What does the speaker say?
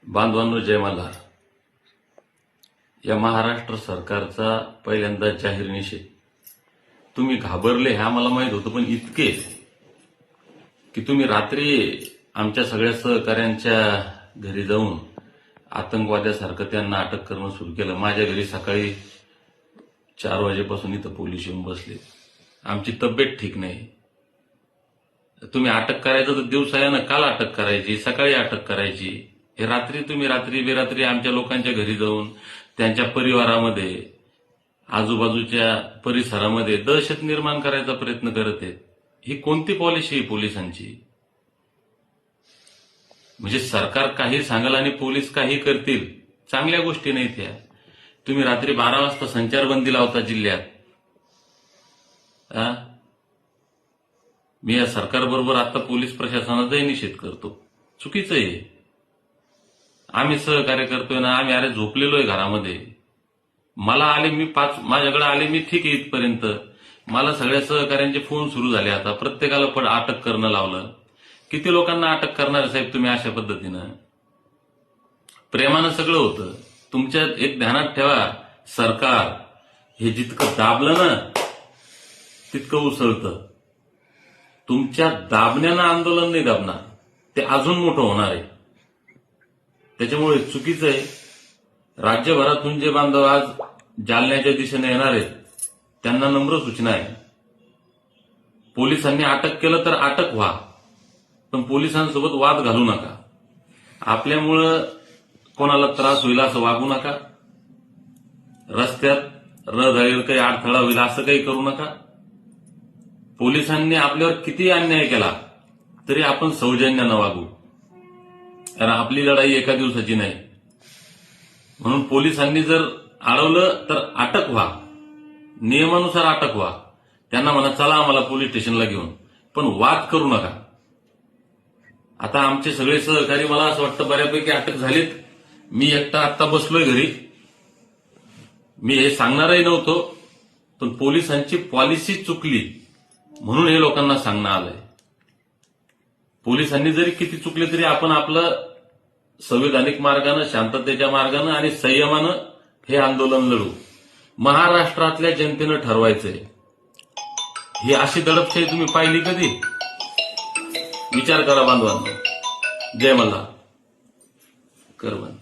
बांधवांनो, जय मल्हार. या महाराष्ट्र सरकारचा पहिल्यांदा जाहीर निषेध. तुम्ही घाबरले हे आम्हाला माहित होतं, पण इतके की तुम्ही रात्री आमच्या सगळ्या सहकाऱ्यांच्या घरी जाऊन आतंकवाद्यासारखं त्यांना अटक करणं सुरू केलं. माझ्या घरी सकाळी 4 वाजेपासून इथं पोलीस येऊन बसले. आमची तब्येत ठीक नाही. तुम्ही अटक करायचं तर दिवसायानं काल अटक करायची, सकाळी अटक करायची. हे रात्री तुम्ही रात्री बेरात्री आमच्या लोकांच्या घरी जाऊन त्यांच्या परिवारामध्ये, आजूबाजूच्या परिसरामध्ये दहशत निर्माण करायचा प्रयत्न करत आहेत. ही कोणती पॉलिसी आहे पोलिसांची? म्हणजे सरकार काही सांगेल आणि पोलीस काही करतील, चांगल्या गोष्टी नाहीत ह्या. तुम्ही रात्री 12 वाजता संचारबंदी लावता जिल्ह्यात. मी या सरकारबरोबर आता पोलीस प्रशासनाचाही निषेध करतो. चुकीचं आहे. आम्ही सहकार्य करतोय ना, आम्ही अरे झोपलेलो आहे घरामध्ये. मला आले, माझ्याकडे आले, मी ठीक आहे इथपर्यंत. मला सगळ्या सहकार्यांचे फोन सुरू झाले. आता प्रत्येकाला अटक करणं लावलं. किती लोकांना अटक करणार आहे साहेब तुम्ही अशा पद्धतीनं? प्रेमानं सगळं होतं. तुमच्या एक ध्यानात ठेवा, सरकार हे जितकं दाबलं ना तितकं उसळतं. तुमच्या दाबण्यानं आंदोलन नाही दाबणार, ते अजून मोठं होणार आहे. त्याच्यामुळे चुकीचं आहे. राज्यभरातून जे बांधव आज जालन्याच्या दिशेने येणार आहेत त्यांना नम्र सूचना आहे. पोलिसांनी अटक केलं तर अटक व्हा, पण पोलिसांसोबत वाद घालू नका. आपल्यामुळं कोणाला त्रास होईल असं वागू नका. रस्त्यात रहदारीवर काही अडथळा होईल असं काही करू नका. पोलिसांनी आपल्यावर किती अन्याय केला तरी आपण सौजन्यानं वागू, कारण आपली लढाई एका दिवसाची नाही. म्हणून पोलिसांनी जर अडवलं तर अटक व्हा, नियमानुसार अटक व्हा. त्यांना म्हणा चला आम्हाला पोलीस स्टेशनला घेऊन, पण वाद करू नका. आता आमचे सगळे सहकारी मला असं वाटतं बऱ्यापैकी अटक झालीत. मी एकटा आत्ता बसलोय घरी. मी हे सांगणारही नव्हतो, पण पोलिसांची पॉलिसी चुकली म्हणून हे लोकांना सांगणं आलंय. पोलिसांनी जरी किती चुकले तरी आपण आपलं संविधानिक मार्गानं, शांततेच्या मार्गानं आणि संयमानं हे आंदोलन लढू. महाराष्ट्रातल्या जनतेनं ठरवायचंय. ही अशी दडपशाही तुम्ही पाहिली कधी? विचार करा बांधवांनो. जय मल्हार. कर बंद.